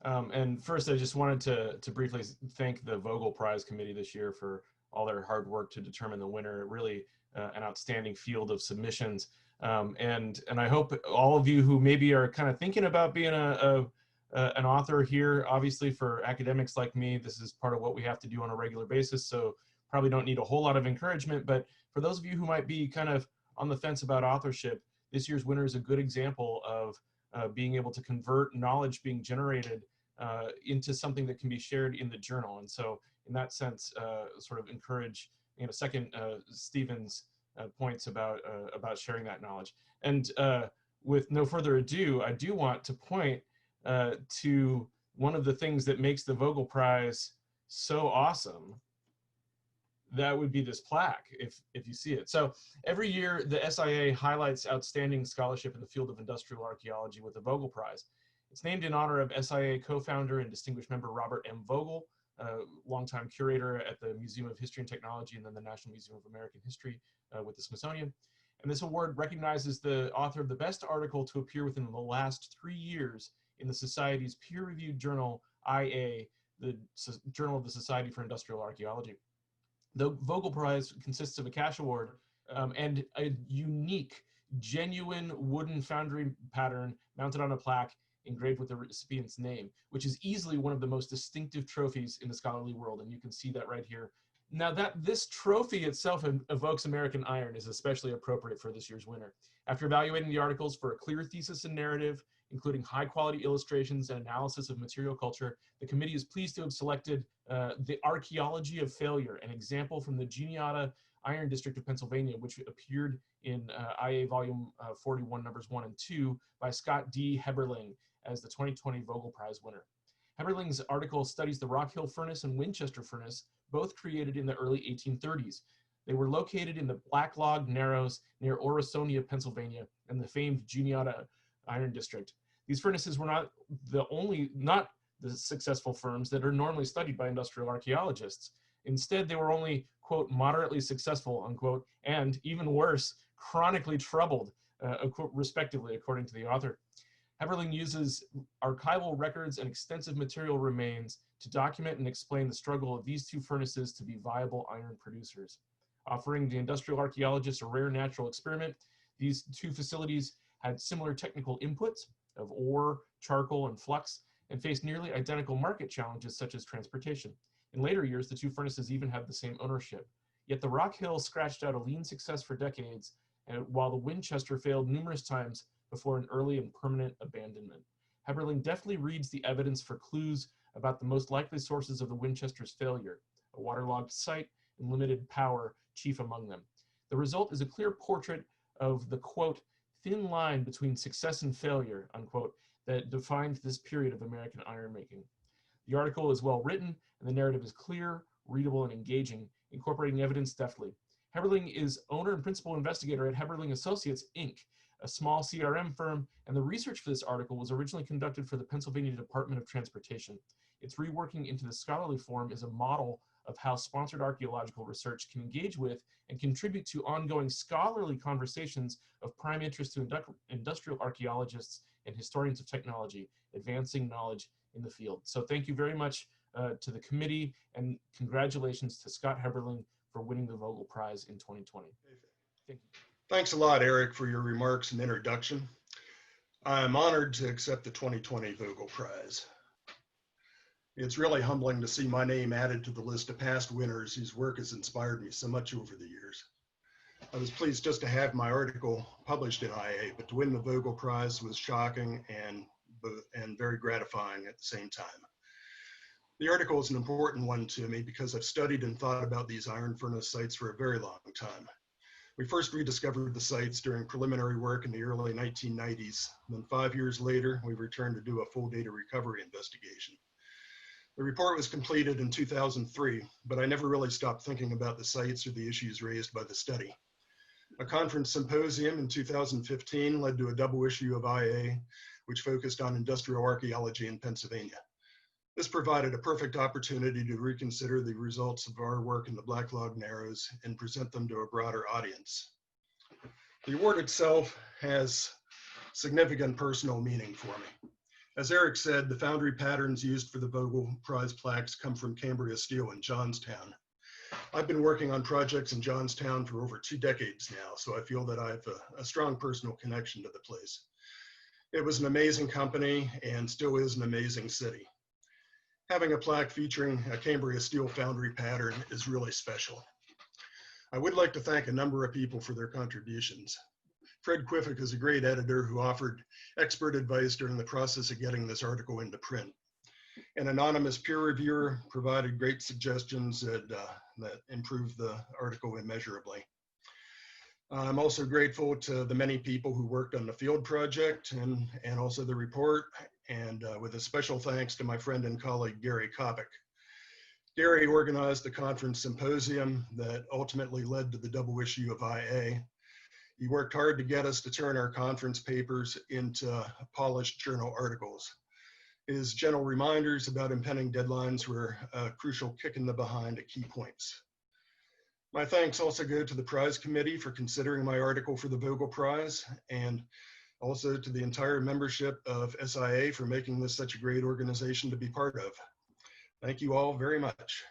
And first, I just wanted to briefly thank the Vogel Prize Committee this year for all their hard work to determine the winner. Really an outstanding field of submissions. And I hope all of you who maybe are kind of thinking about being an author here, obviously for academics like me, this is part of what we have to do on a regular basis. So probably don't need a whole lot of encouragement. But for those of you who might be kind of on the fence about authorship, this year's winner is a good example of being able to convert knowledge being generated into something that can be shared in the journal. And so in that sense, sort of encourage, second Stephen's points about sharing that knowledge. And with no further ado, I do want to point to one of the things that makes the Vogel Prize so awesome. That would be this plaque, if you see it. So every year, the SIA highlights outstanding scholarship in the field of industrial archaeology with the Vogel Prize. It's named in honor of SIA co-founder and distinguished member Robert M. Vogel, longtime curator at the Museum of History and Technology and then the National Museum of American History with the Smithsonian. And this award recognizes the author of the best article to appear within the last 3 years in the Society's peer-reviewed journal, IA, the Journal of the Society for Industrial Archaeology. The Vogel Prize consists of a cash award and a unique, genuine wooden foundry pattern mounted on a plaque engraved with the recipient's name, which is easily one of the most distinctive trophies in the scholarly world, and you can see that right here. Now that this trophy itself evokes American iron is especially appropriate for this year's winner. After evaluating the articles for a clear thesis and narrative, including high-quality illustrations and analysis of material culture, the committee is pleased to have selected the Archaeology of Failure, an example from the Juniata Iron District of Pennsylvania, which appeared in IA Volume 41, Numbers 1 and 2 by Scott D. Heberling as the 2020 Vogel Prize winner. Heberling's article studies the Rock Hill Furnace and Winchester Furnace, both created in the early 1830s. They were located in the Black Log Narrows near Orsonia, Pennsylvania, and the famed Juniata Iron District. These furnaces were not the successful firms that are normally studied by industrial archaeologists. Instead, they were only, quote, moderately successful, unquote, and even worse, chronically troubled, respectively, according to the author. Heberling uses archival records and extensive material remains to document and explain the struggle of these two furnaces to be viable iron producers. Offering the industrial archaeologists a rare natural experiment, these two facilities had similar technical inputs of ore, charcoal, and flux, and faced nearly identical market challenges such as transportation. In later years, the two furnaces even had the same ownership. Yet the Rock Hill scratched out a lean success for decades, and while the Winchester failed numerous times before an early and permanent abandonment. Heberling deftly reads the evidence for clues about the most likely sources of the Winchester's failure, a waterlogged site and limited power chief among them. The result is a clear portrait of the, quote, thin line between success and failure, unquote, that defined this period of American ironmaking. The article is well written, and the narrative is clear, readable, and engaging, incorporating evidence deftly. Heberling is owner and principal investigator at Heberling Associates, Inc., a small CRM firm, and the research for this article was originally conducted for the Pennsylvania Department of Transportation. Its reworking into the scholarly form is a model of how sponsored archaeological research can engage with and contribute to ongoing scholarly conversations of prime interest to industrial archaeologists and historians of technology, advancing knowledge in the field. So thank you very much to the committee, and congratulations to Scott Heberling for winning the Vogel Prize in 2020. Thank you. Thanks a lot, Eric, for your remarks and introduction. I'm honored to accept the 2020 Vogel Prize. It's really humbling to see my name added to the list of past winners whose work has inspired me so much over the years. I was pleased just to have my article published in IA, but to win the Vogel Prize was shocking and very gratifying at the same time. The article is an important one to me because I've studied and thought about these iron furnace sites for a very long time. We first rediscovered the sites during preliminary work in the early 1990s. Then 5 years later, we returned to do a full data recovery investigation. The report was completed in 2003, but I never really stopped thinking about the sites or the issues raised by the study. A conference symposium in 2015 led to a double issue of IA, which focused on industrial archaeology in Pennsylvania. This provided a perfect opportunity to reconsider the results of our work in the Black Log Narrows and present them to a broader audience. The award itself has significant personal meaning for me. As Eric said, the foundry patterns used for the Vogel Prize plaques come from Cambria Steel in Johnstown. I've been working on projects in Johnstown for over 2 decades now, so I feel that I have a strong personal connection to the place. It was an amazing company and still is an amazing city. Having a plaque featuring a Cambria Steel foundry pattern is really special. I would like to thank a number of people for their contributions. Fred Quiffick is a great editor who offered expert advice during the process of getting this article into print. An anonymous peer reviewer provided great suggestions that improved the article immeasurably. I'm also grateful to the many people who worked on the field project and also the report, and with a special thanks to my friend and colleague, Gary Kopic. Gary organized the conference symposium that ultimately led to the double issue of IA. He worked hard to get us to turn our conference papers into polished journal articles. His gentle reminders about impending deadlines were a crucial kick in the behind at key points. My thanks also go to the prize committee for considering my article for the Vogel Prize, and also to the entire membership of SIA for making this such a great organization to be part of. Thank you all very much.